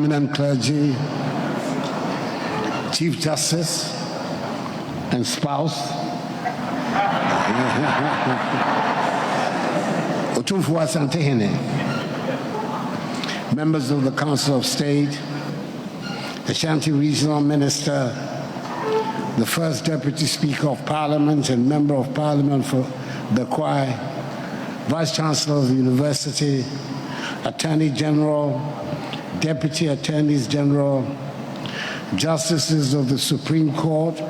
eminent clergy, Chief Justice and spouse, Otumfuo Asantehene, members of the Council of State, Ashanti Regional Minister, the First Deputy Speaker of Parliament and Member of Parliament for Bekwai, Vice Chancellor of the University, Attorney General, Deputy Attorneys General, Justices of the Supreme Court,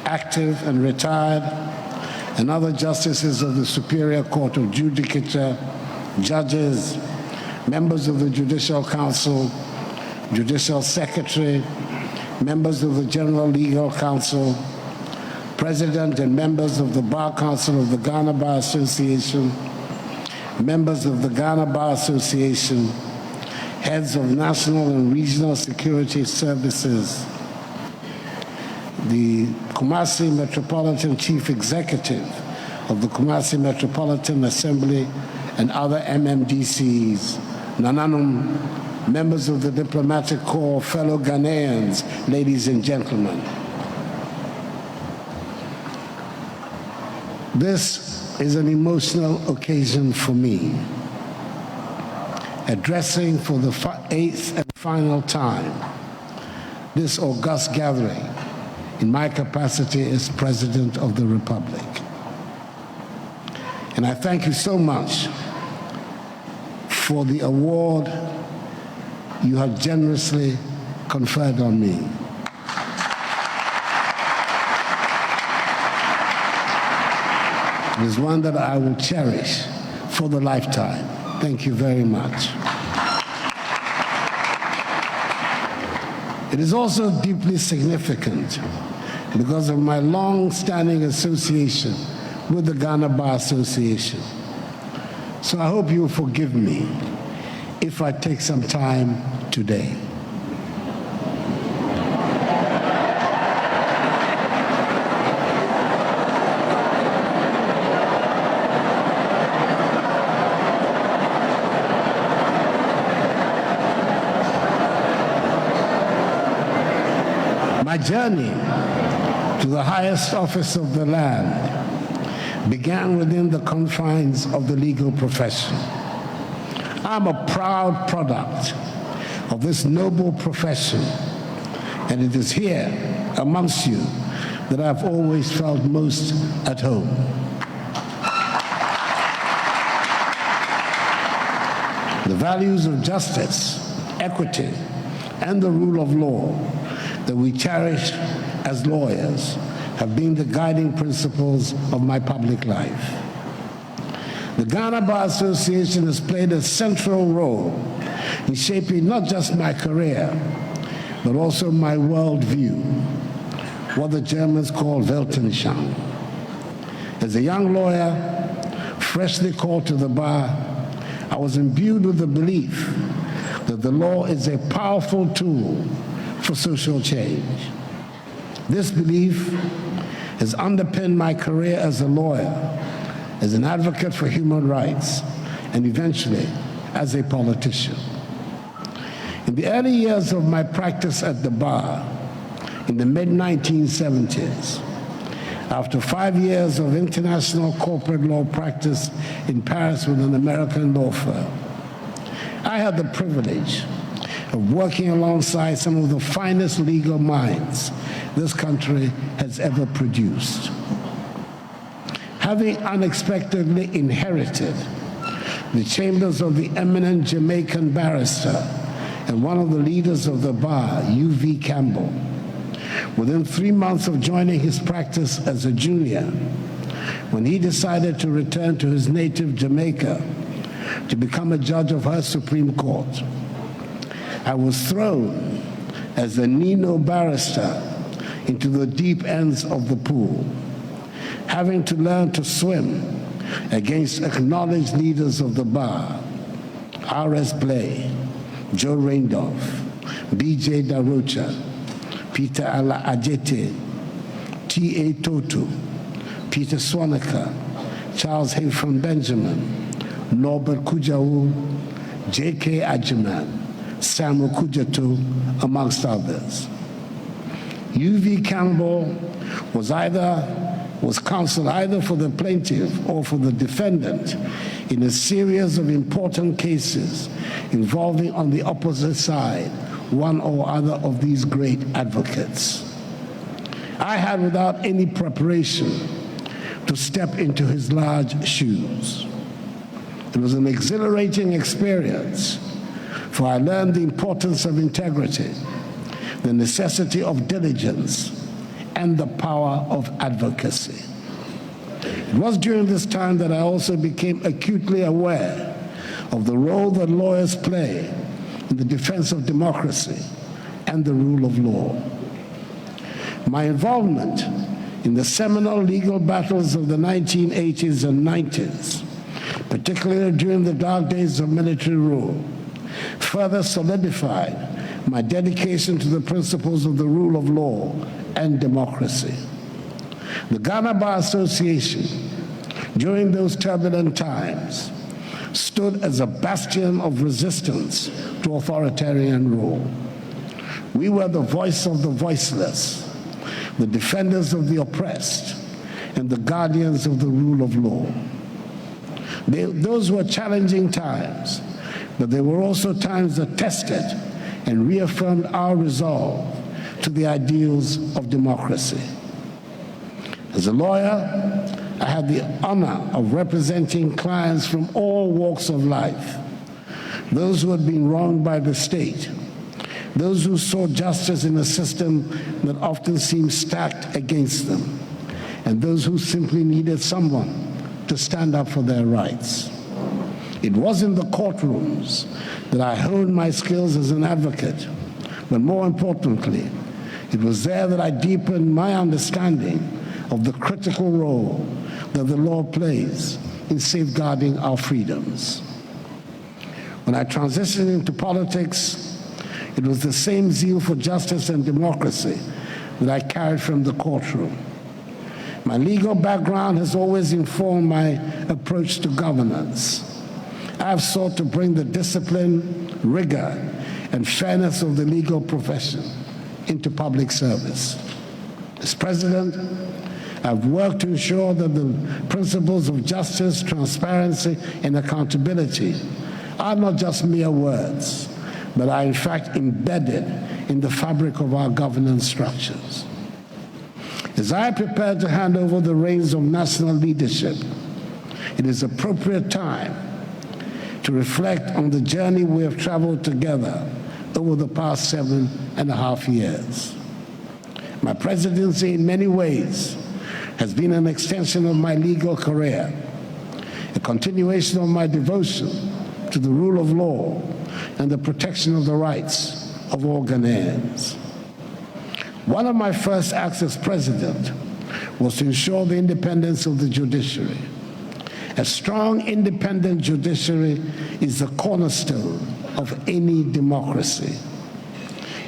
active and retired, and other Justices of the Superior Court of Judicature, judges, members of the Judicial Council, Judicial Secretary, members of the General Legal Council, President and members of the Bar Council of the Ghana Bar Association, members of the Ghana Bar Association, heads of national and regional security services, the Kumasi Metropolitan Chief Executive of the Kumasi Metropolitan Assembly and other MMDCs, Nananum, members of the Diplomatic Corps, fellow Ghanaians, ladies and gentlemen. This is an emotional occasion for me, addressing for the 8th and final time this august gathering in my capacity as President of the Republic. And I thank you so much for the award you have generously conferred on me. It is one that I will cherish for the lifetime. Thank you very much. It is also deeply significant because of my long-standing association with the Ghana Bar Association. So I hope you will forgive me if I take some time today. My journey to the highest office of the land began within the confines of the legal profession. I'm a proud product of this noble profession, and it is here amongst you that I've always felt most at home. The values of justice, equity, and the rule of law that we cherish as lawyers have been the guiding principles of my public life. The Ghana Bar Association has played a central role in shaping not just my career, but also my worldview, what the Germans call Weltanschauung. As a young lawyer, freshly called to the bar, I was imbued with the belief that the law is a powerful tool for social change. This belief has underpinned my career as a lawyer, as an advocate for human rights, and eventually as a politician. In the early years of my practice at the bar, in the mid-1970s, after 5 years of international corporate law practice in Paris with an American law firm, I had the privilege of working alongside some of the finest legal minds this country has ever produced. Having unexpectedly inherited the chambers of the eminent Jamaican barrister and one of the leaders of the bar, U.V. Campbell, within 3 months of joining his practice as a junior, when he decided to return to his native Jamaica to become a judge of her Supreme Court, I was thrown as a Nino barrister into the deep ends of the pool, having to learn to swim against acknowledged leaders of the bar, R.S. Blay, Joe Randolph, B.J. Darocha, Peter Ala Ajete, T.A. Toto, Peter Swanaka, Charles Hayfron Benjamin, Norbert Kujawu, J.K. Ajiman, Samuel Kujato, amongst others. U.V. Campbell was counsel either for the plaintiff or for the defendant in a series of important cases involving on the opposite side one or other of these great advocates. I had, without any preparation, to step into his large shoes. It was an exhilarating experience, for I learned the importance of integrity, the necessity of diligence, and the power of advocacy. It was during this time that I also became acutely aware of the role that lawyers play in the defense of democracy and the rule of law. My involvement in the seminal legal battles of the 1980s and 90s, particularly during the dark days of military rule, further solidified my dedication to the principles of the rule of law and democracy. The Ghana Bar Association, during those turbulent times, stood as a bastion of resistance to authoritarian rule. We were the voice of the voiceless, the defenders of the oppressed, and the guardians of the rule of law. Those were challenging times, but they were also times that tested and reaffirmed our resolve to the ideals of democracy. As a lawyer, I had the honor of representing clients from all walks of life, those who had been wronged by the state, those who saw justice in a system that often seemed stacked against them, and those who simply needed someone to stand up for their rights. It was in the courtrooms that I honed my skills as an advocate, but more importantly, it was there that I deepened my understanding of the critical role that the law plays in safeguarding our freedoms. When I transitioned into politics, it was the same zeal for justice and democracy that I carried from the courtroom. My legal background has always informed my approach to governance. I have sought to bring the discipline, rigor, and fairness of the legal profession into public service. As president, I've worked to ensure that the principles of justice, transparency, and accountability are not just mere words, but are in fact embedded in the fabric of our governance structures. As I prepare to hand over the reins of national leadership, it is appropriate time to reflect on the journey we have traveled together over the past 7.5 years. My presidency, in many ways, has been an extension of my legal career, a continuation of my devotion to the rule of law and the protection of the rights of all Ghanaians. One of my first acts as president was to ensure the independence of the judiciary. A strong, independent judiciary is the cornerstone of any democracy.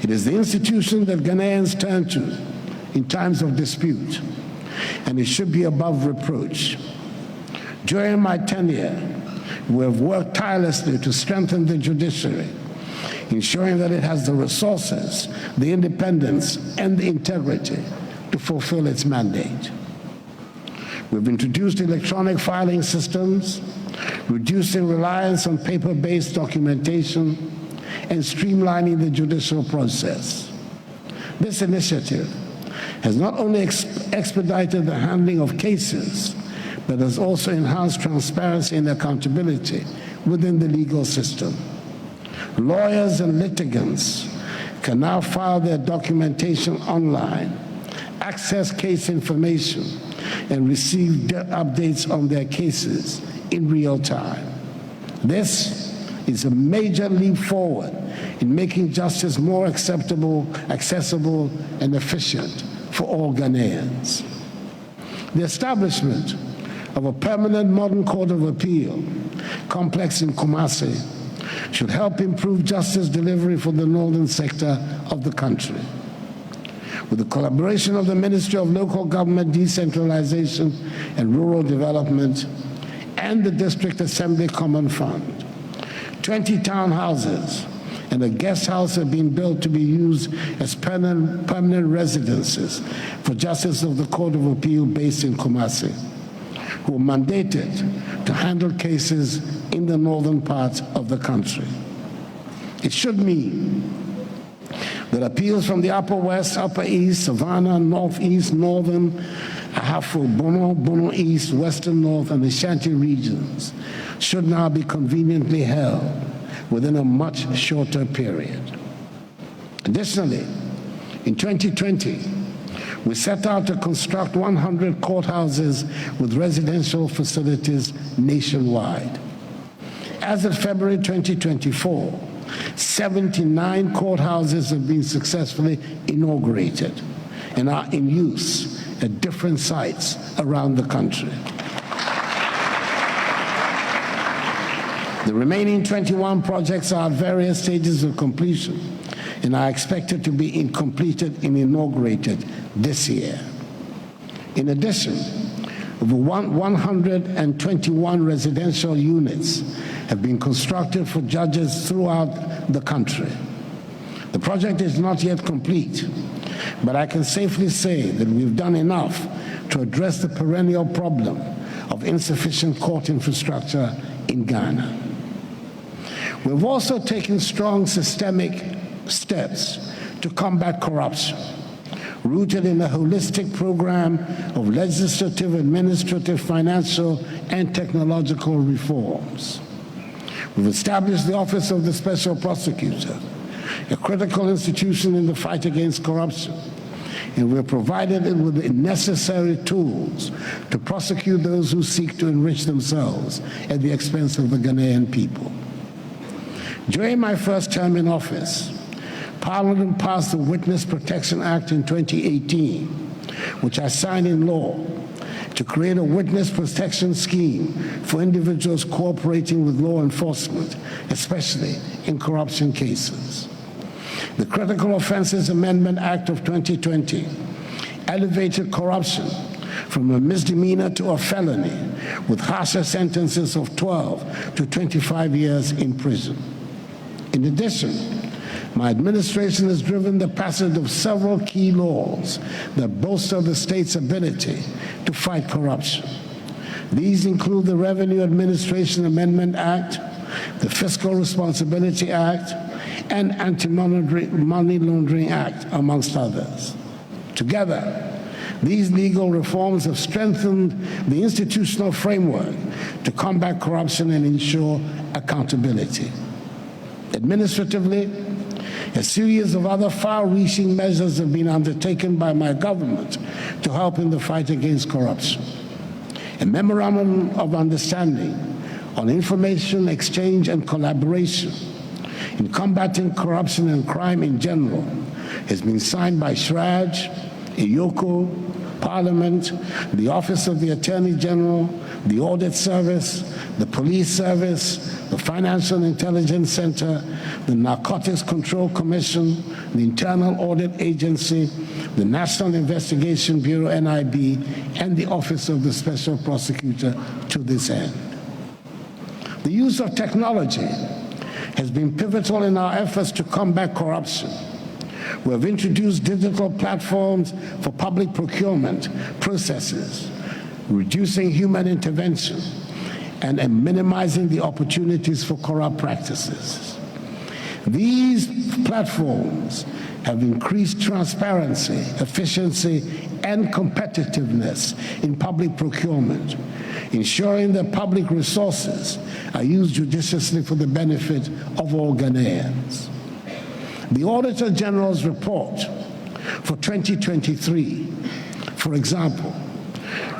It is the institution that Ghanaians turn to in times of dispute, and it should be above reproach. During my tenure, we have worked tirelessly to strengthen the judiciary, ensuring that it has the resources, the independence, and the integrity to fulfill its mandate. We've introduced electronic filing systems, reducing reliance on paper-based documentation, and streamlining the judicial process. This initiative has not only expedited the handling of cases, but has also enhanced transparency and accountability within the legal system. Lawyers and litigants can now file their documentation online, access case information, and receive updates on their cases in real time. This is a major leap forward in making justice more acceptable, accessible, and efficient for all Ghanaians. The establishment of a permanent modern court of appeal complex in Kumasi should help improve justice delivery for the northern sector of the country. With the collaboration of the Ministry of Local Government Decentralization and Rural Development and the District Assembly Common Fund, 20 townhouses and a guest house have been built to be used as permanent residences for Justices of the Court of Appeal based in Kumasi, who are mandated to handle cases in the northern parts of the country. It should mean that appeals from the Upper West, Upper East, Savannah, Northeast, Northern, Ahafo, Bono East, Western North, and Ashanti regions should now be conveniently held within a much shorter period. Additionally, in 2020, we set out to construct 100 courthouses with residential facilities nationwide. As of February 2024, 79 courthouses have been successfully inaugurated and are in use at different sites around the country. The remaining 21 projects are at various stages of completion and are expected to be completed and inaugurated this year. In addition, over 121 residential units have been constructed for judges throughout the country. The project is not yet complete, but I can safely say that we've done enough to address the perennial problem of insufficient court infrastructure in Ghana. We've also taken strong systemic steps to combat corruption, rooted in a holistic program of legislative, administrative, financial, and technological reforms. We've established the Office of the Special Prosecutor, a critical institution in the fight against corruption, and we've provided it with the necessary tools to prosecute those who seek to enrich themselves at the expense of the Ghanaian people. During my first term in office, Parliament passed the Witness Protection Act in 2018, which I signed in law, to create a witness protection scheme for individuals cooperating with law enforcement, especially in corruption cases. The Critical Offences Amendment Act of 2020 elevated corruption from a misdemeanor to a felony, with harsher sentences of 12 to 25 years in prison. In addition, my administration has driven the passage of several key laws that bolster the state's ability to fight corruption. These include the Revenue Administration Amendment Act, the Fiscal Responsibility Act, and Anti-Money Laundering Act, amongst others. Together, these legal reforms have strengthened the institutional framework to combat corruption and ensure accountability. Administratively, a series of other far-reaching measures have been undertaken by my government to help in the fight against corruption. A memorandum of understanding on information exchange and collaboration in combating corruption and crime in general has been signed by SHRAJ, EYOCO, Parliament, the Office of the Attorney General, the Audit Service, the Police Service, the Financial Intelligence Center, the Narcotics Control Commission, the Internal Audit Agency, the National Investigation Bureau, NIB, and the Office of the Special Prosecutor to this end. The use of technology has been pivotal in our efforts to combat corruption. We have introduced digital platforms for public procurement processes, reducing human intervention and minimizing the opportunities for corrupt practices. These platforms have increased transparency, efficiency, and competitiveness in public procurement, ensuring that public resources are used judiciously for the benefit of all Ghanaians. The Auditor General's report for 2023, for example,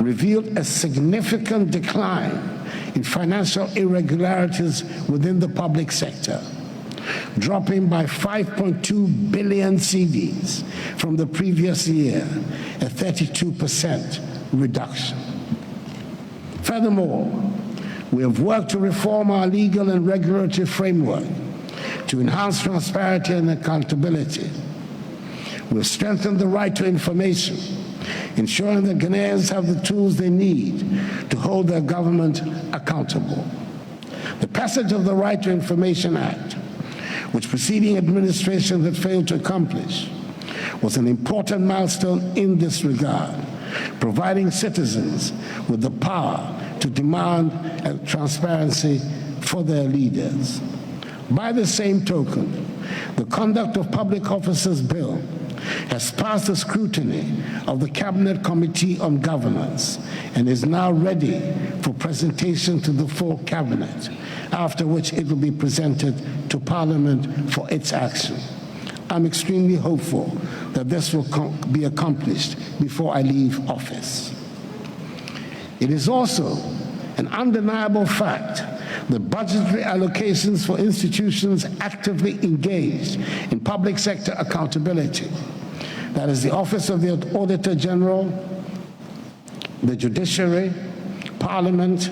revealed a significant decline in financial irregularities within the public sector, dropping by 5.2 billion cedis from the previous year, a 32% reduction. Furthermore, we have worked to reform our legal and regulatory framework to enhance transparency and accountability. We have strengthened the right to information, ensuring that Ghanaians have the tools they need to hold their government accountable. The passage of the Right to Information Act which preceding administrations had failed to accomplish, was an important milestone in this regard, providing citizens with the power to demand transparency for their leaders. By the same token, the Conduct of Public Officers Bill has passed the scrutiny of the Cabinet Committee on Governance and is now ready for presentation to the full Cabinet, after which it will be presented to Parliament for its action. I'm extremely hopeful that this will be accomplished before I leave office. It is also an undeniable fact that budgetary allocations for institutions actively engaged in public sector accountability, that is the Office of the Auditor General, the judiciary, Parliament,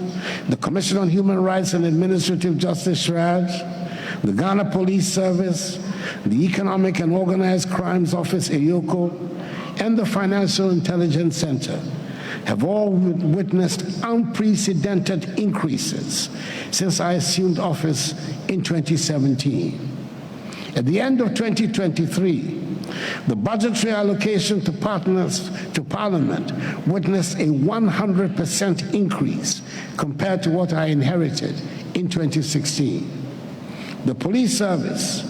the Commission on Human Rights and Administrative Justice, SHRAJ, the Ghana Police Service, the Economic and Organized Crimes Office, EOCO, and the Financial Intelligence Center have all witnessed unprecedented increases since I assumed office in 2017. At the end of 2023, the budgetary allocation to Parliament witnessed a 100% increase compared to what I inherited in 2016. The police service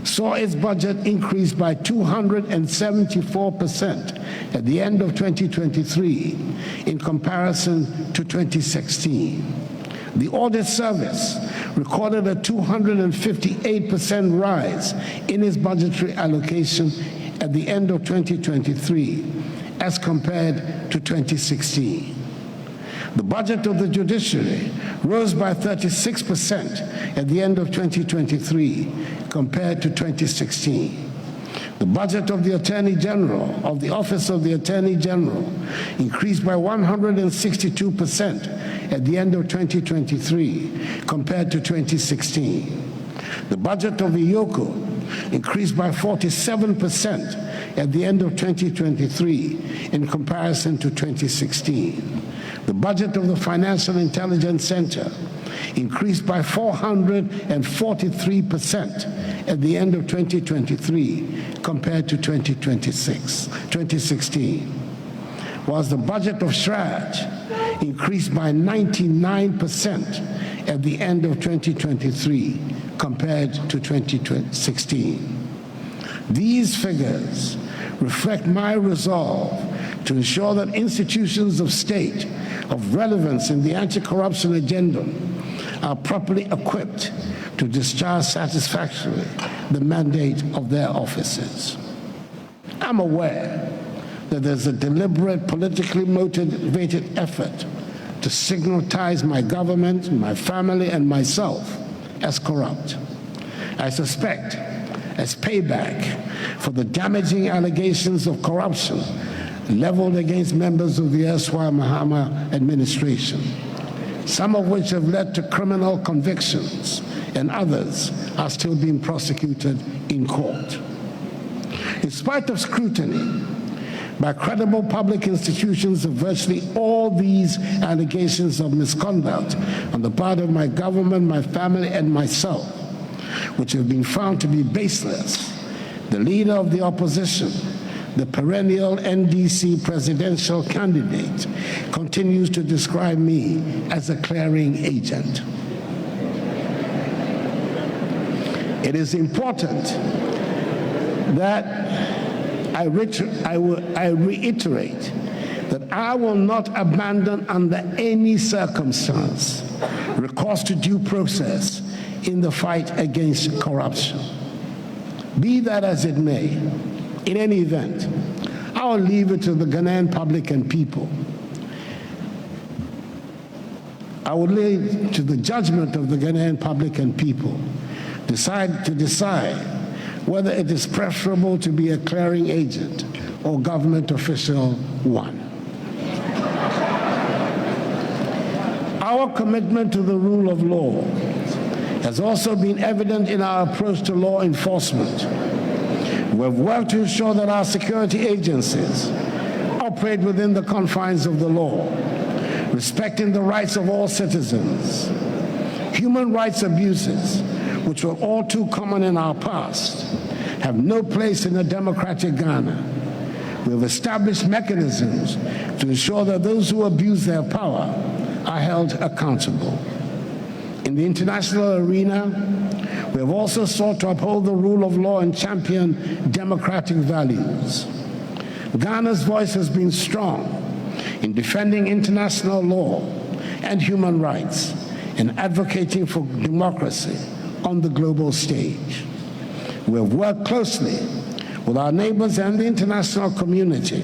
saw its budget increase by 274% at the end of 2023 in comparison to 2016. The audit service recorded a 258% rise in its budgetary allocation at the end of 2023 as compared to 2016. The budget of the judiciary rose by 36% at the end of 2023 compared to 2016. The budget of the Attorney General, of the Office of the Attorney General, increased by 162% at the end of 2023 compared to 2016. The budget of the EOCO increased by 47% at the end of 2023 in comparison to 2016. The budget of the Financial Intelligence Center increased by 443% at the end of 2023 compared to 2016, whilst the budget of SHRAJ increased by 99% at the end of 2023 compared to 2016. These figures reflect my resolve to ensure that institutions of state of relevance in the anti-corruption agenda are properly equipped to discharge satisfactorily the mandate of their offices. I'm aware that there's a deliberate, politically motivated effort to stigmatize my government, my family, and myself as corrupt. I suspect, as payback for the damaging allegations of corruption leveled against members of the erstwhile Mahama administration, some of which have led to criminal convictions, and others are still being prosecuted in court. In spite of scrutiny by credible public institutions of virtually all these allegations of misconduct on the part of my government, my family, and myself, which have been found to be baseless, the leader of the opposition, the perennial NDC presidential candidate, continues to describe me as a clearing agent. It is important that I reiterate that I will not abandon under any circumstance recourse to due process in the fight against corruption. Be that as it may, in any event, I'll leave it to the Ghanaian public and people. I will leave to the judgment of the Ghanaian public and people to decide whether it is preferable to be a clearing agent or government official one. Our commitment to the rule of law has also been evident in our approach to law enforcement. We have worked to ensure that our security agencies operate within the confines of the law, respecting the rights of all citizens. Human rights abuses which were all too common in our past, have no place in a democratic Ghana. We have established mechanisms to ensure that those who abuse their power are held accountable. In the international arena, we have also sought to uphold the rule of law and champion democratic values. Ghana's voice has been strong in defending international law and human rights and advocating for democracy on the global stage. We have worked closely with our neighbors and the international community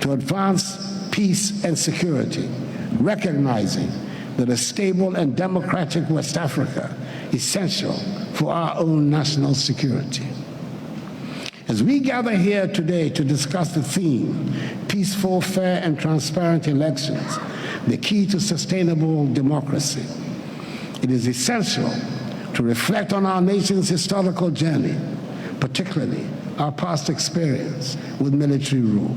to advance peace and security, recognizing that a stable and democratic West Africa is essential for our own national security. As we gather here today to discuss the theme, peaceful, fair, and transparent elections, the key to sustainable democracy, it is essential to reflect on our nation's historical journey, particularly our past experience with military rule.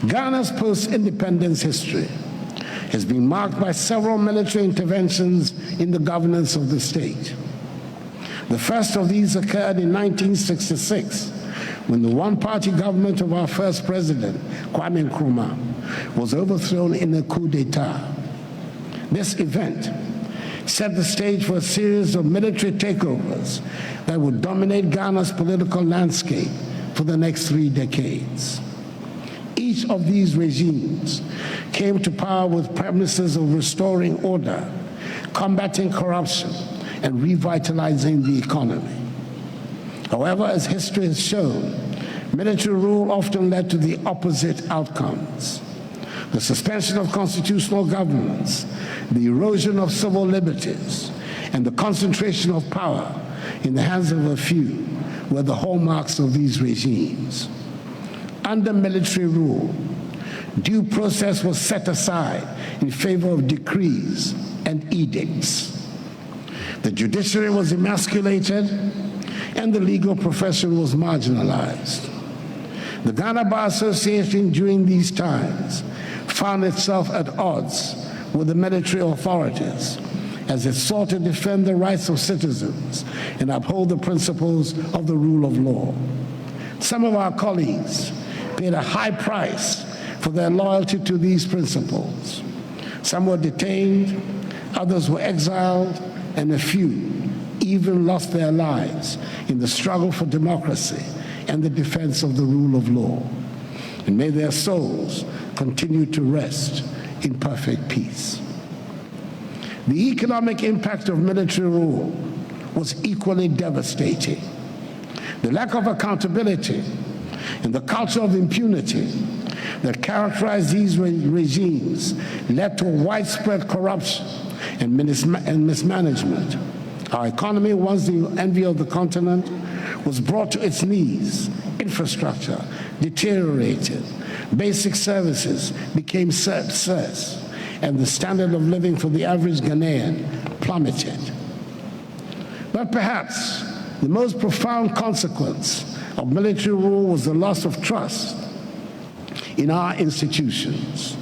Ghana's post-independence history has been marked by several military interventions in the governance of the state. The first of these occurred in 1966, when the one-party government of our first president, Kwame Nkrumah, was overthrown in a coup d'etat. This event set the stage for a series of military takeovers that would dominate Ghana's political landscape for the next 3 decades. Each of these regimes came to power with promises of restoring order, combating corruption, and revitalizing the economy. However, as history has shown, military rule often led to the opposite outcomes. The suspension of constitutional governance, the erosion of civil liberties, and the concentration of power in the hands of a few were the hallmarks of these regimes. Under military rule, due process was set aside in favor of decrees and edicts. The judiciary was emasculated, and the legal profession was marginalized. The Ghana Bar Association during these times found itself at odds with the military authorities as it sought to defend the rights of citizens and uphold the principles of the rule of law. Some of our colleagues paid a high price for their loyalty to these principles. Some were detained, others were exiled, and a few even lost their lives in the struggle for democracy and the defense of the rule of law. And may their souls continue to rest in perfect peace. The economic impact of military rule was equally devastating. The lack of accountability and the culture of impunity that characterized these regimes led to widespread corruption and mismanagement. Our economy, once the envy of the continent, was brought to its knees. Infrastructure deteriorated. Basic services became scarce, and the standard of living for the average Ghanaian plummeted. But perhaps the most profound consequence of military rule was the loss of trust in our institutions.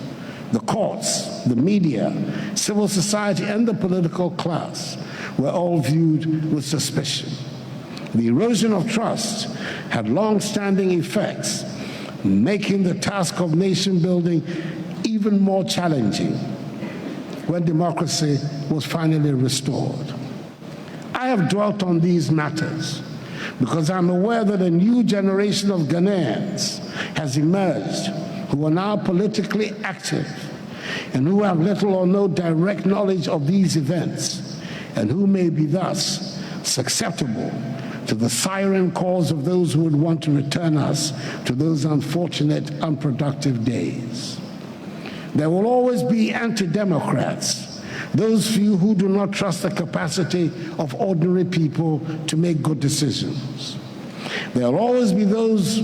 The courts, the media, civil society, and the political class were all viewed with suspicion. The erosion of trust had long-standing effects, making the task of nation building even more challenging when democracy was finally restored. I have dwelt on these matters because I'm aware that a new generation of Ghanaians has emerged who are now politically active and who have little or no direct knowledge of these events, and who may be thus susceptible to the siren calls of those who would want to return us to those unfortunate, unproductive days. There will always be anti-democrats, those few who do not trust the capacity of ordinary people to make good decisions. There will always be those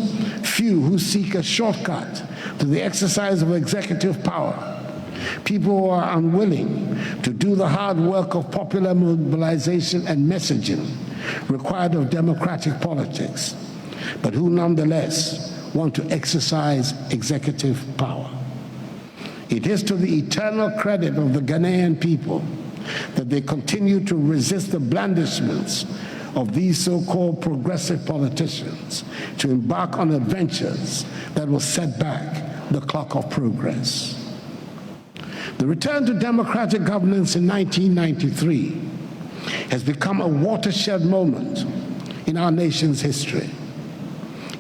few who seek a shortcut to the exercise of executive power, people who are unwilling to do the hard work of popular mobilization and messaging required of democratic politics, but who nonetheless want to exercise executive power. It is to the eternal credit of the Ghanaian people that they continue to resist the blandishments of these so-called progressive politicians to embark on adventures that will set back the clock of progress. The return to democratic governance in 1993 has become a watershed moment in our nation's history.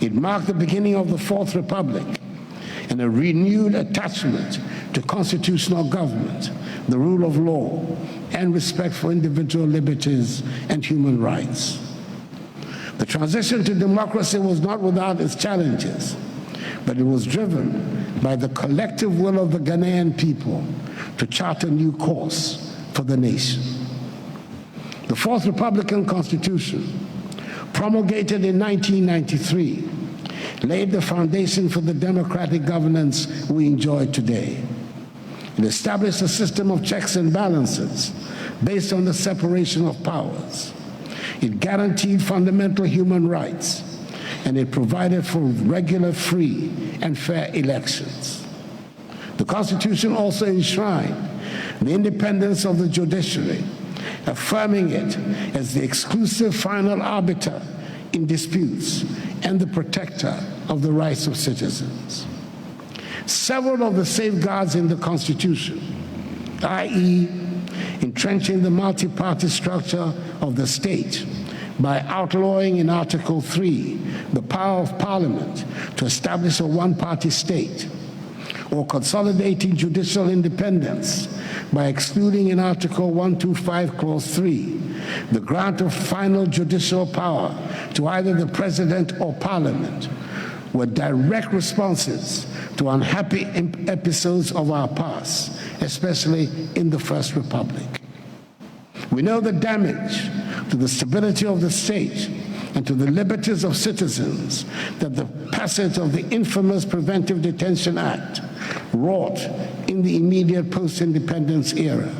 It marked the beginning of the Fourth Republic and a renewed attachment to constitutional government, the rule of law, and respect for individual liberties and human rights. The transition to democracy was not without its challenges, but it was driven by the collective will of the Ghanaian people to chart a new course for the nation. The Fourth Republican Constitution, promulgated in 1993, laid the foundation for the democratic governance we enjoy today. It established a system of checks and balances based on the separation of powers. It guaranteed fundamental human rights, and it provided for regular, free, and fair elections. The Constitution also enshrined the independence of the judiciary, affirming it as the exclusive final arbiter in disputes and the protector of the rights of citizens. Several of the safeguards in the Constitution, i.e., entrenching the multi-party structure of the state by outlawing in Article 3 the power of Parliament to establish a one-party state, or consolidating judicial independence by excluding in Article 125, Clause 3, the grant of final judicial power to either the President or Parliament, were direct responses to unhappy episodes of our past, especially in the First Republic. We know the damage to the stability of the state and to the liberties of citizens that the passage of the infamous Preventive Detention Act wrought in the immediate post-independence era.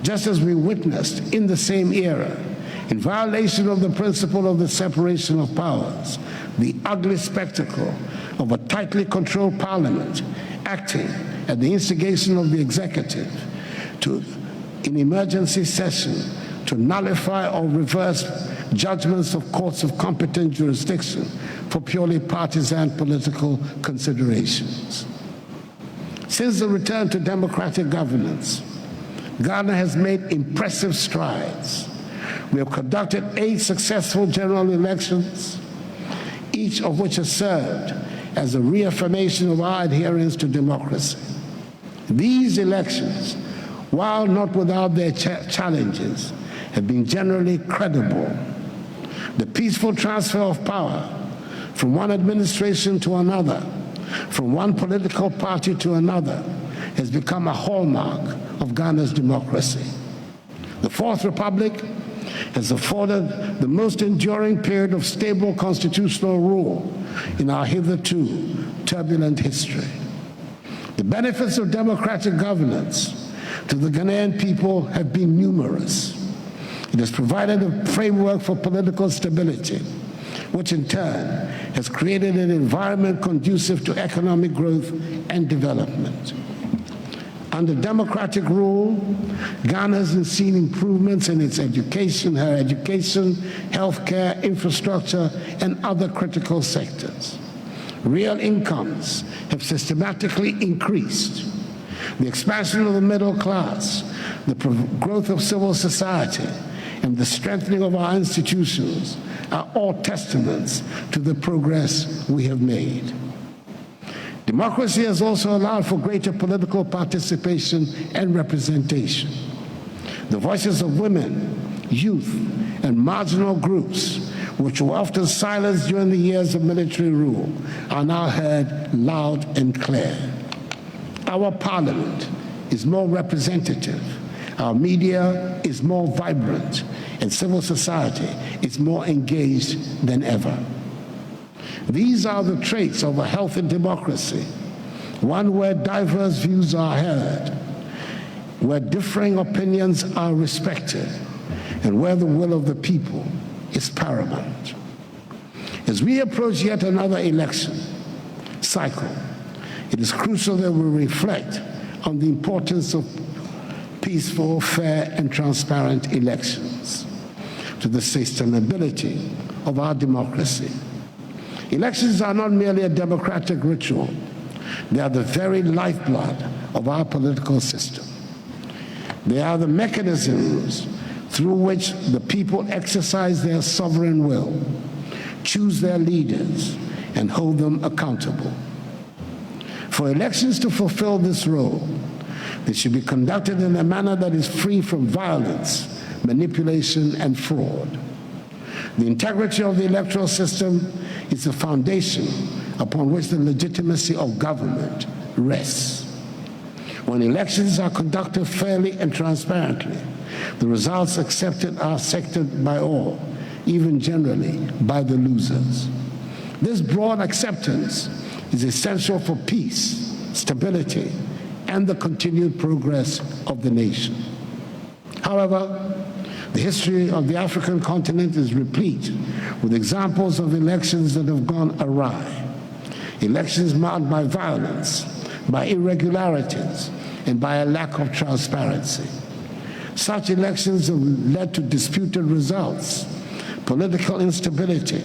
Just as we witnessed in the same era, in violation of the principle of the separation of powers, the ugly spectacle of a tightly controlled parliament acting at the instigation of the executive in emergency session to nullify or reverse judgments of courts of competent jurisdiction for purely partisan political considerations. Since the return to democratic governance, Ghana has made impressive strides. We have conducted 8 successful general elections, each of which has served as a reaffirmation of our adherence to democracy. These elections, while not without their challenges, have been generally credible. The peaceful transfer of power from one administration to another, from one political party to another, has become a hallmark of Ghana's democracy. The Fourth Republic has afforded the most enduring period of stable constitutional rule in our hitherto turbulent history. The benefits of democratic governance to the Ghanaian people have been numerous. It has provided a framework for political stability, which in turn has created an environment conducive to economic growth and development. Under democratic rule, Ghana has seen improvements in its education, healthcare, infrastructure, and other critical sectors. Real incomes have systematically increased. The expansion of the middle class, the growth of civil society, and the strengthening of our institutions are all testaments to the progress we have made. Democracy has also allowed for greater political participation and representation. The voices of women, youth, and marginal groups, which were often silenced during the years of military rule, are now heard loud and clear. Our parliament is more representative, our media is more vibrant, and civil society is more engaged than ever. These are the traits of a healthy democracy, one where diverse views are heard, where differing opinions are respected, and where the will of the people is paramount. As we approach yet another election cycle, it is crucial that we reflect on the importance of peaceful, fair, and transparent elections, to the sustainability of our democracy. Elections are not merely a democratic ritual. They are the very lifeblood of our political system. They are the mechanisms through which the people exercise their sovereign will, choose their leaders, and hold them accountable. For elections to fulfill this role, they should be conducted in a manner that is free from violence, manipulation, and fraud. The integrity of the electoral system is the foundation upon which the legitimacy of government rests. When elections are conducted fairly and transparently, the results accepted are accepted by all, even generally by the losers. This broad acceptance is essential for peace, stability, and the continued progress of the nation. However, the history of the African continent is replete with examples of elections that have gone awry. Elections marked by violence, by irregularities, and by a lack of transparency. Such elections have led to disputed results, political instability,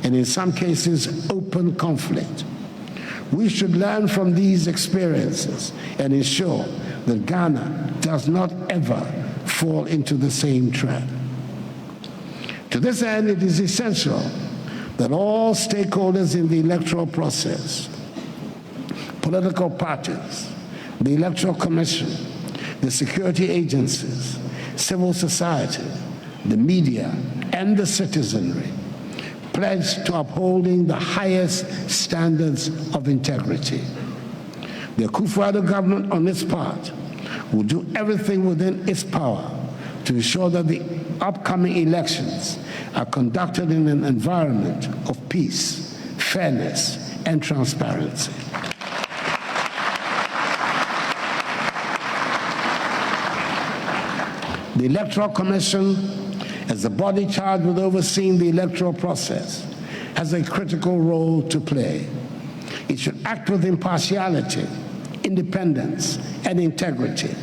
and in some cases, open conflict. We should learn from these experiences and ensure that Ghana does not ever fall into the same trap. To this end, it is essential that all stakeholders in the electoral process, political parties, the Electoral Commission, the security agencies, civil society, the media, and the citizenry, pledge to upholding the highest standards of integrity. The Akufo Addo government, on its part, will do everything within its power to ensure that the upcoming elections are conducted in an environment of peace, fairness, and transparency. The Electoral Commission, as the body charged with overseeing the electoral process, has a critical role to play. It should act with impartiality, independence, and integrity,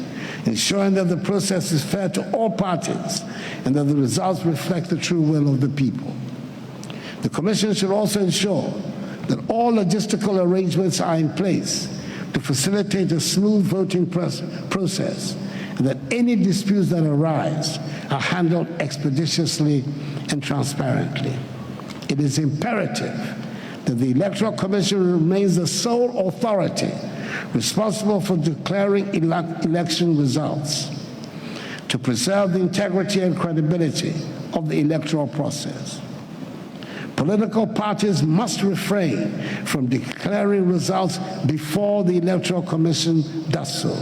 ensuring that the process is fair to all parties and that the results reflect the true will of the people. The Commission should also ensure that all logistical arrangements are in place to facilitate a smooth voting process, and that any disputes that arise are handled expeditiously and transparently. It is imperative that the Electoral Commission remains the sole authority responsible for declaring election results to preserve the integrity and credibility of the electoral process. Political parties must refrain from declaring results before the Electoral Commission does so,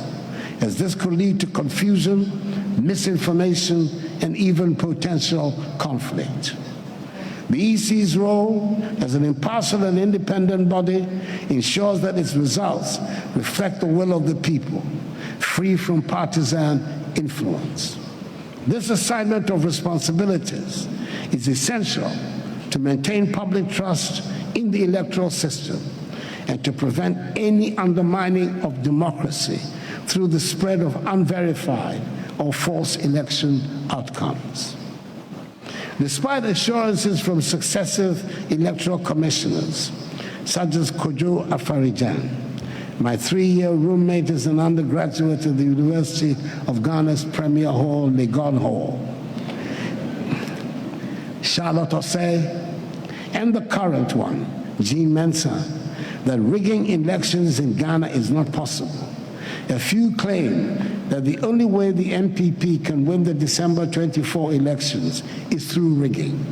as this could lead to confusion, misinformation, and even potential conflict. The EC's role as an impartial and independent body ensures that its results reflect the will of the people, free from partisan influence. This assignment of responsibilities is essential to maintain public trust in the electoral system and to prevent any undermining of democracy through the spread of unverified or false election outcomes. Despite assurances from successive electoral commissioners, such as Kojo Afarijan, my 3-year roommate as an undergraduate at the University of Ghana's Premier Hall, Legon Hall, Charlotte Osei, and the current one, Jean Mensah, that rigging elections in Ghana is not possible. A few claim that the only way the MPP can win the December 24 elections is through rigging.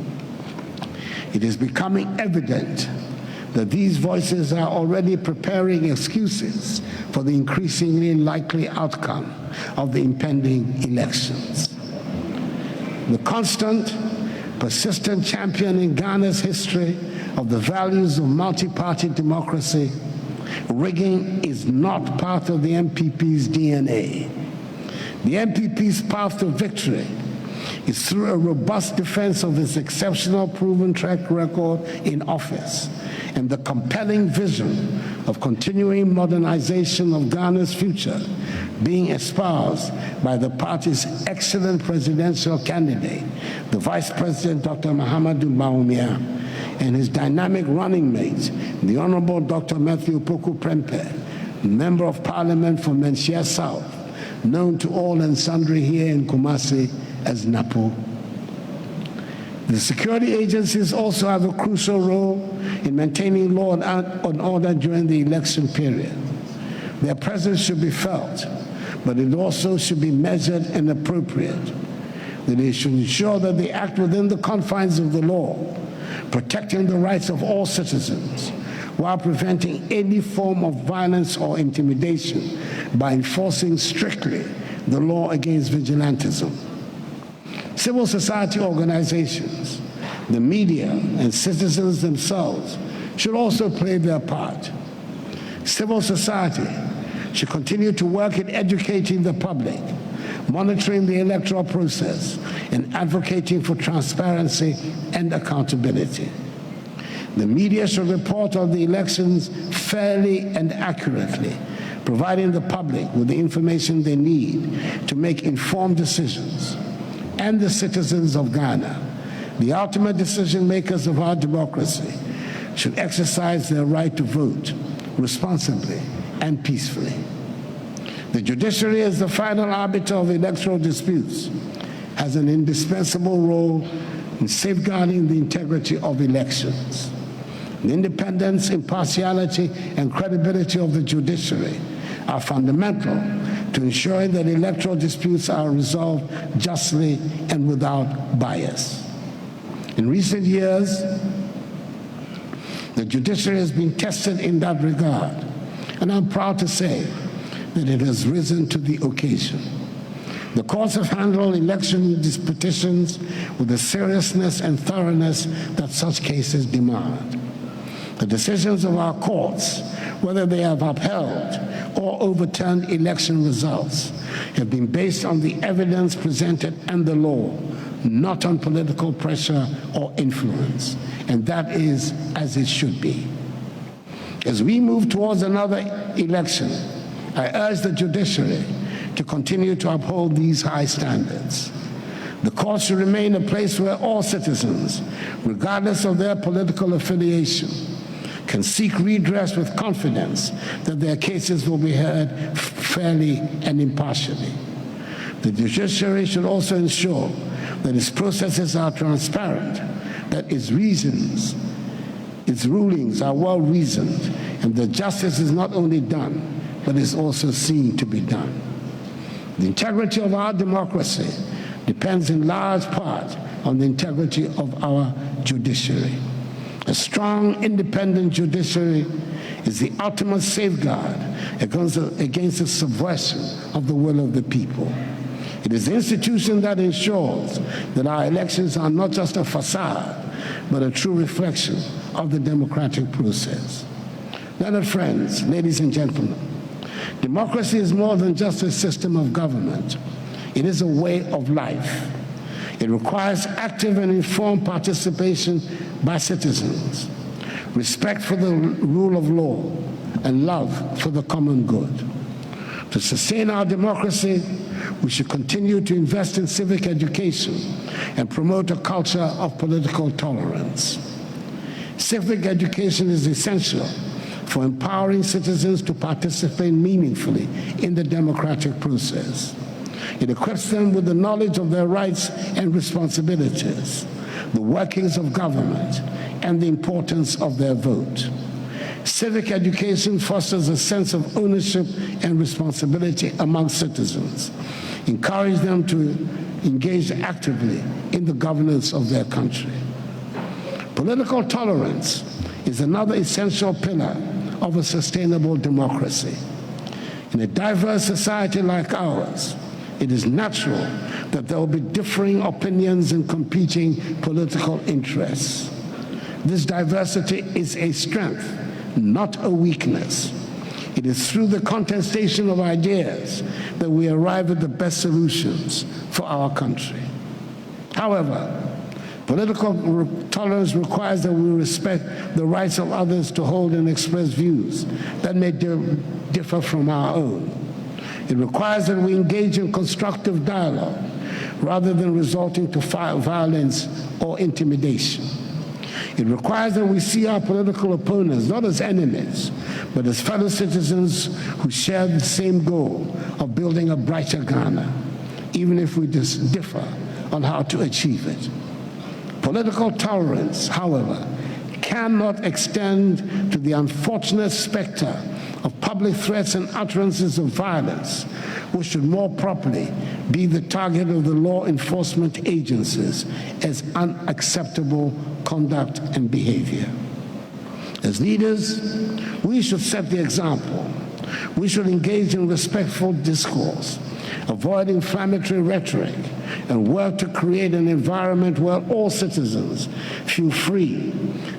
It is becoming evident that these voices are already preparing excuses for the increasingly likely outcome of the impending elections. The constant, persistent champion in Ghana's history of the values of multi-party democracy, rigging is not part of the MPP's DNA. The MPP's path to victory is through a robust defense of its exceptional proven track record in office and the compelling vision of continuing modernization of Ghana's future, being espoused by the party's excellent presidential candidate, the Vice President, Dr. Mahamudu Bawumia, and his dynamic running mate, the Honorable Dr. Matthew Poku Prempeh, Member of Parliament for Menchia South, known to all and sundry here in Kumasi as Napo. The security agencies also have a crucial role in maintaining law and order during the election period. Their presence should be felt, but it also should be measured and appropriate. That they should ensure that they act within the confines of the law, protecting the rights of all citizens, while preventing any form of violence or intimidation by enforcing strictly the law against vigilantism. Civil society organizations, the media, and citizens themselves should also play their part. Civil society should continue to work in educating the public, monitoring the electoral process, and advocating for transparency and accountability. The media should report on the elections fairly and accurately, providing the public with the information they need to make informed decisions. And the citizens of Ghana, the ultimate decision makers of our democracy, should exercise their right to vote responsibly and peacefully. The judiciary, as the final arbiter of electoral disputes, has an indispensable role in safeguarding the integrity of elections. The independence, impartiality, and credibility of the judiciary are fundamental to ensuring that electoral disputes are resolved justly and without bias. In recent years, the judiciary has been tested in that regard, and I'm proud to say that it has risen to the occasion. The courts have handled election petitions with the seriousness and thoroughness that such cases demand. The decisions of our courts, whether they have upheld or overturned election results, have been based on the evidence presented and the law, not on political pressure or influence. And that is as it should be. As we move towards another election, I urge the judiciary to continue to uphold these high standards. The courts should remain a place where all citizens, regardless of their political affiliation, can seek redress with confidence that their cases will be heard fairly and impartially. The judiciary should also ensure that its processes are transparent, that its reasons, its rulings are well reasoned, and that justice is not only done, but is also seen to be done. The integrity of our democracy depends in large part on the integrity of our judiciary. A strong, independent judiciary is the ultimate safeguard against the subversion of the will of the people. It is the institution that ensures that our elections are not just a facade, but a true reflection of the democratic process. Learned friends, ladies and gentlemen, democracy is more than just a system of government. It is a way of life. It requires active and informed participation by citizens, respect for the rule of law, and love for the common good. To sustain our democracy, we should continue to invest in civic education and promote a culture of political tolerance. Civic education is essential for empowering citizens to participate meaningfully in the democratic process. It equips them with the knowledge of their rights and responsibilities, the workings of government, and the importance of their vote. Civic education fosters a sense of ownership and responsibility among citizens, encourage them to engage actively in the governance of their country. Political tolerance is another essential pillar of a sustainable democracy. In a diverse society like ours, it is natural that there will be differing opinions and competing political interests. This diversity is a strength, not a weakness. It is through the contestation of ideas that we arrive at the best solutions for our country. However, political tolerance requires that we respect the rights of others to hold and express views that may differ from our own. It requires that we engage in constructive dialogue rather than resorting to violence or intimidation. It requires that we see our political opponents not as enemies, but as fellow citizens who share the same goal of building a brighter Ghana, even if we differ on how to achieve it. Political tolerance, however, cannot extend to the unfortunate specter of public threats and utterances of violence, which should more properly be the target of the law enforcement agencies as unacceptable conduct and behavior. As leaders, we should set the example. We should engage in respectful discourse, avoid inflammatory rhetoric, and work to create an environment where all citizens feel free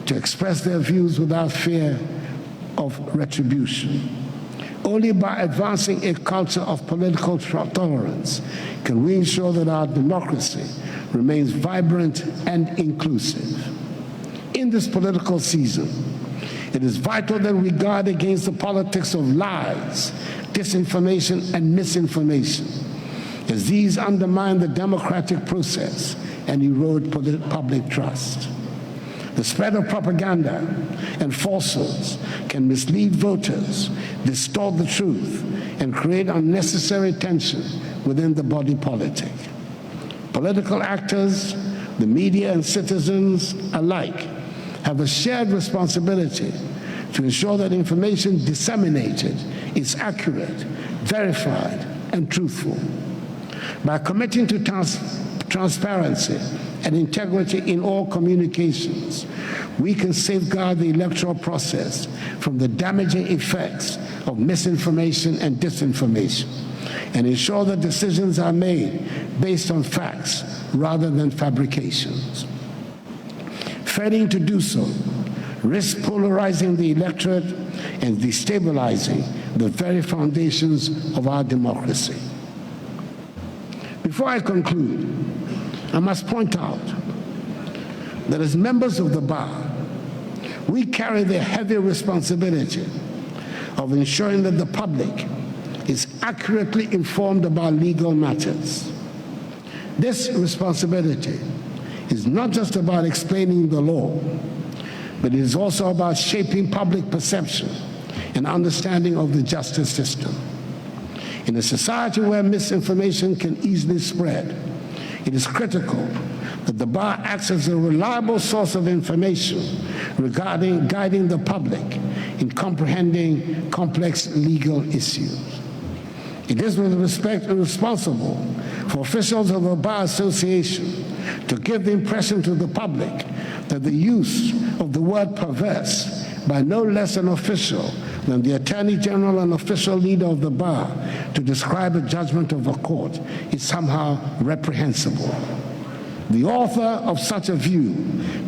to express their views without fear of retribution. Only by advancing a culture of political tolerance can we ensure that our democracy remains vibrant and inclusive. In this political season, it is vital that we guard against the politics of lies, disinformation, and misinformation, as these undermine the democratic process and erode public trust. The spread of propaganda and falsehoods can mislead voters, distort the truth, and create unnecessary tension within the body politic. Political actors, the media, and citizens alike have a shared responsibility to ensure that information disseminated is accurate, verified, and truthful. By committing to transparency and integrity in all communications, we can safeguard the electoral process from the damaging effects of misinformation and disinformation, and ensure that decisions are made based on facts rather than fabrications. Failing to do so risks polarizing the electorate and destabilizing the very foundations of our democracy. Before I conclude, I must point out that as members of the bar, we carry the heavy responsibility of ensuring that the public is accurately informed about legal matters. This responsibility is not just about explaining the law, but it is also about shaping public perception and understanding of the justice system. In a society where misinformation can easily spread, it is critical that the bar acts as a reliable source of information regarding guiding the public in comprehending complex legal issues. It is with respect responsible for officials of the Bar Association to give the impression to the public that the use of the word perverse by no less an official than the Attorney General and official leader of the bar to describe a judgment of a court is somehow reprehensible. The author of such a view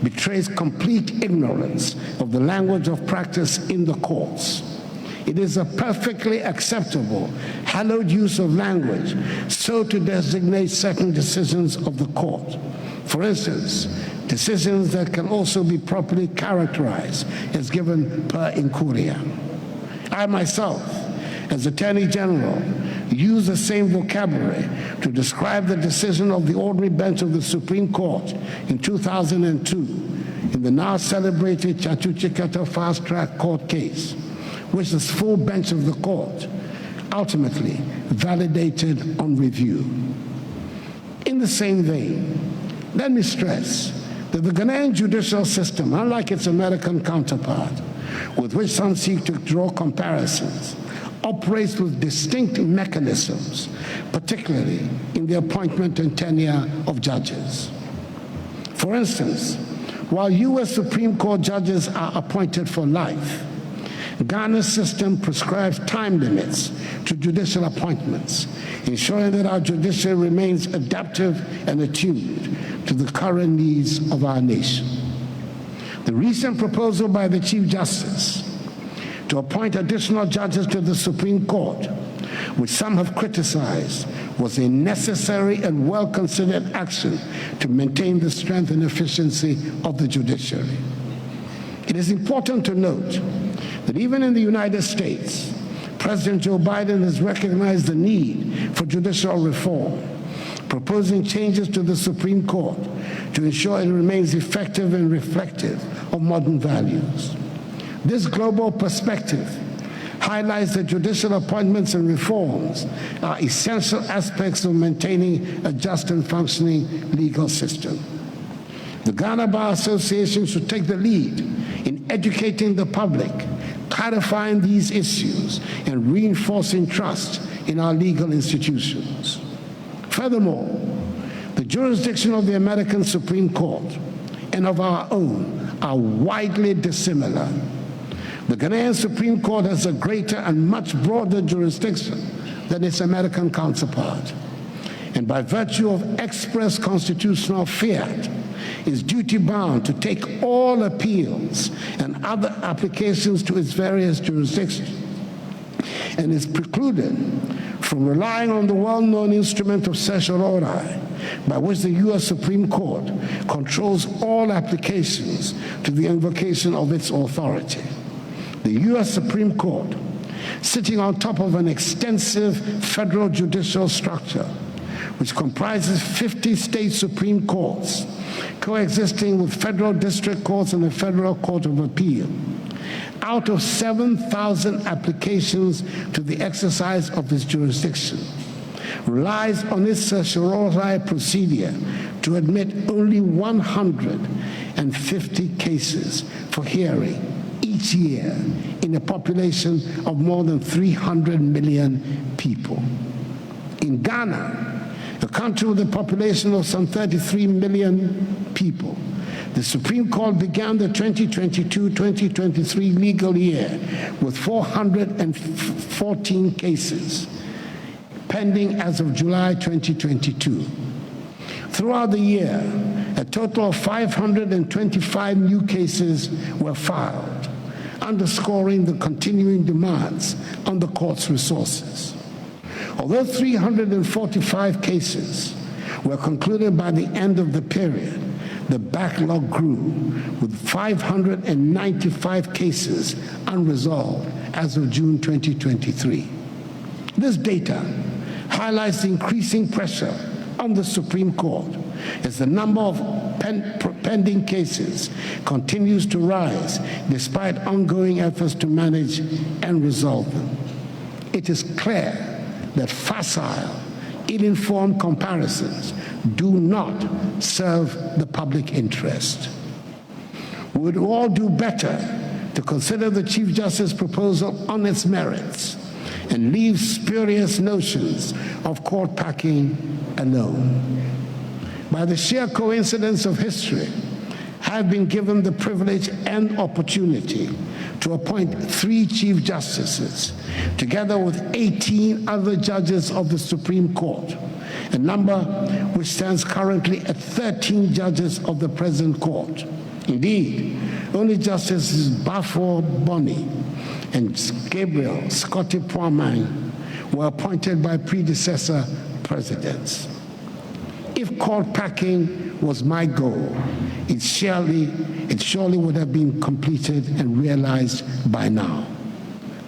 betrays complete ignorance of the language of practice in the courts. It is a perfectly acceptable, hallowed use of language so to designate certain decisions of the court. For instance, decisions that can also be properly characterized as given per incuria. I myself, as Attorney General, use the same vocabulary to describe the decision of the ordinary bench of the Supreme Court in 2002 in the now celebrated Chatuchikata fast-track court case, which the full bench of the court ultimately validated on review. In the same vein, let me stress that the Ghanaian judicial system, unlike its American counterpart, with which some seek to draw comparisons, operates with distinct mechanisms, particularly in the appointment and tenure of judges. For instance, while U.S. Supreme Court judges are appointed for life, Ghana's system prescribes time limits to judicial appointments, ensuring that our judiciary remains adaptive and attuned to the current needs of our nation. The recent proposal by the Chief Justice to appoint additional judges to the Supreme Court, which some have criticized, was a necessary and well-considered action to maintain the strength and efficiency of the judiciary. It is important to note that even in the United States, President Joe Biden has recognized the need for judicial reform, proposing changes to the Supreme Court to ensure it remains effective and reflective of modern values. This global perspective highlights that judicial appointments and reforms are essential aspects of maintaining a just and functioning legal system. The Ghana Bar Association should take the lead in educating the public, clarifying these issues, and reinforcing trust in our legal institutions. Furthermore, the jurisdiction of the American Supreme Court and of our own are widely dissimilar. The Ghanaian Supreme Court has a greater and much broader jurisdiction than its American counterpart, and by virtue of express constitutional fiat, is duty-bound to take all appeals and other applications to its various jurisdictions, and is precluded from relying on the well-known instrument of certiorari, by which the U.S. Supreme Court controls all applications to the invocation of its authority. The U.S. Supreme Court, sitting on top of an extensive federal judicial structure, which comprises 50 state Supreme Courts, coexisting with federal district courts and the Federal Court of Appeal. Out of 7,000 applications to the exercise of its jurisdiction, relies on its certiorari procedure to admit only 150 cases for hearing each year in a population of more than 300 million people. In Ghana, a country with a population of some 33 million people, the Supreme Court began the 2022-2023 legal year with 414 cases pending as of July 2022. Throughout the year, a total of 525 new cases were filed, underscoring the continuing demands on the court's resources. Although 345 cases were concluded by the end of the period, the backlog grew, with 595 cases unresolved as of June 2023. This data highlights the increasing pressure on the Supreme Court as the number of pending cases continues to rise despite ongoing efforts to manage and resolve them. It is clear that facile, ill-informed comparisons do not serve the public interest. We would all do better to consider the Chief Justice's proposal on its merits and leave spurious notions of court packing alone. By the sheer coincidence of history, I have been given the privilege and opportunity to appoint 3 Chief Justices, together with 18 other judges of the Supreme Court, a number which stands currently at 13 judges of the present court. Indeed, only Justices Bafo Boni and Gabriel Scotty Poimane were appointed by predecessor presidents. If court packing was my goal, it surely would have been completed and realized by now.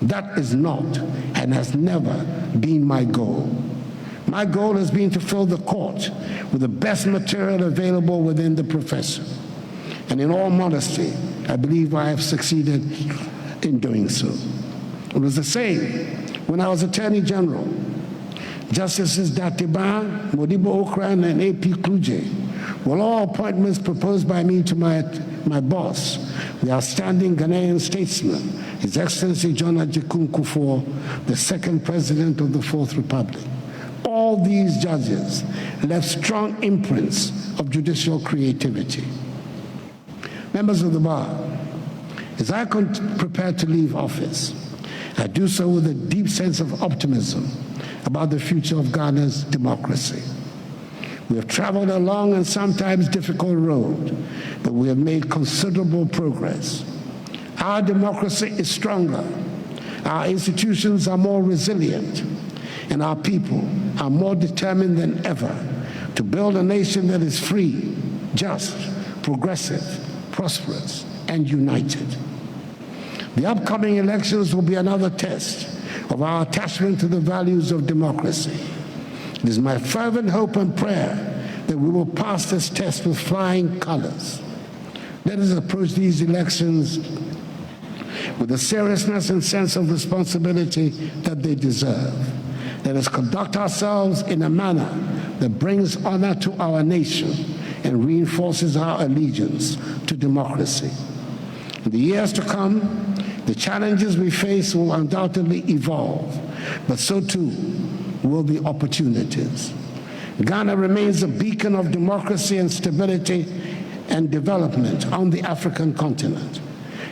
That is not and has never been my goal. My goal has been to fill the court with the best material available within the profession. And in all modesty, I believe I have succeeded in doing so. It was the same when I was Attorney General. Justices Datiba, Modibo Okran, and A.P. Kluje were all appointments proposed by me to my boss, the outstanding Ghanaian statesman, His Excellency John Ajikun Kufuor, the second president of the Fourth Republic. All these judges left strong imprints of judicial creativity. Members of the bar, as I prepare to leave office, I do so with a deep sense of optimism about the future of Ghana's democracy. We have traveled a long and sometimes difficult road, but we have made considerable progress. Our democracy is stronger, our institutions are more resilient, and our people are more determined than ever to build a nation that is free, just, progressive, prosperous, and united. The upcoming elections will be another test of our attachment to the values of democracy. It is my fervent hope and prayer that we will pass this test with flying colors. Let us approach these elections with the seriousness and sense of responsibility that they deserve. Let us conduct ourselves in a manner that brings honor to our nation and reinforces our allegiance to democracy. In the years to come, the challenges we face will undoubtedly evolve, but so too will the opportunities. Ghana remains a beacon of democracy and stability and development on the African continent.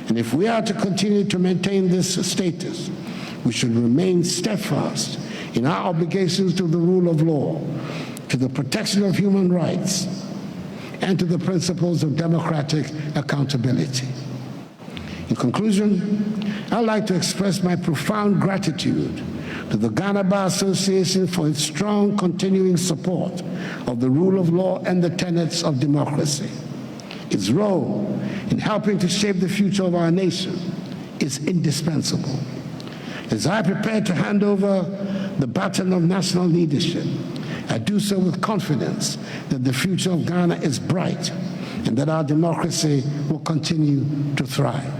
And if we are to continue to maintain this status, we should remain steadfast in our obligations to the rule of law, to the protection of human rights, and to the principles of democratic accountability. In conclusion, I'd like to express my profound gratitude to the Ghana Bar Association for its strong continuing support of the rule of law and the tenets of democracy. Its role in helping to shape the future of our nation is indispensable. As I prepare to hand over the baton of national leadership, I do so with confidence that the future of Ghana is bright and that our democracy will continue to thrive.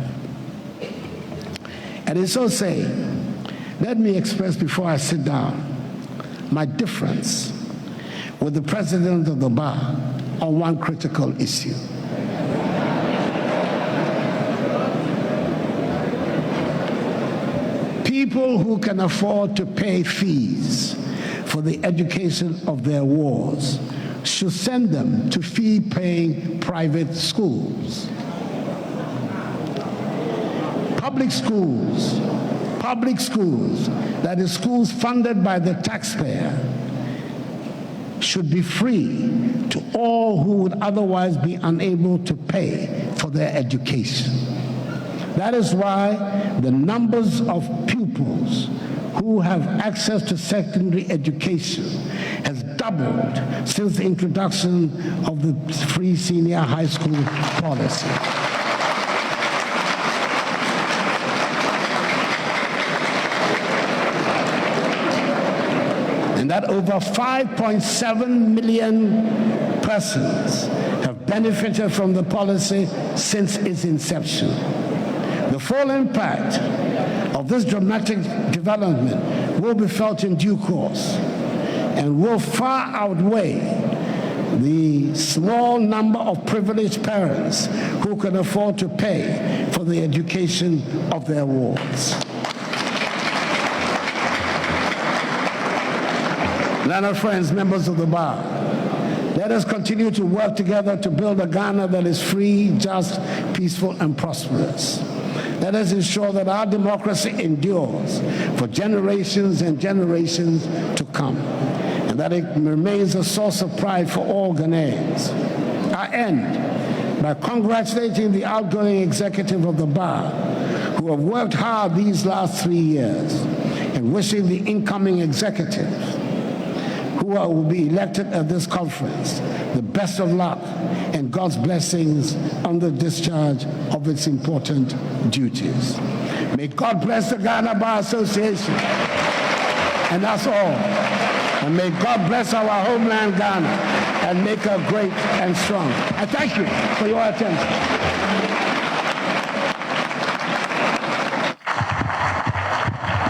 And in so saying, let me express before I sit down my difference with the president of the bar on one critical issue. People who can afford to pay fees for the education of their wards should send them to fee-paying private schools. Public schools, that is, schools funded by the taxpayer, should be free to all who would otherwise be unable to pay for their education. That is why the numbers of pupils who have access to secondary education has doubled since the introduction of the free senior high school policy. And that over 5.7 million persons have benefited from the policy since its inception. The full impact of this dramatic development will be felt in due course and will far outweigh the small number of privileged parents who can afford to pay for the education of their wards. Learned friends, members of the bar, let us continue to work together to build a Ghana that is free, just, peaceful, and prosperous. Let us ensure that our democracy endures for generations and generations to come, and that it remains a source of pride for all Ghanaians. I end by congratulating the outgoing executive of the bar, who have worked hard these last 3 years, and wishing the incoming executives who will be elected at this conference the best of luck and God's blessings on the discharge of its important duties. May God bless the Ghana Bar Association and us all. And may God bless our homeland Ghana and make her great and strong. I thank you for your attention.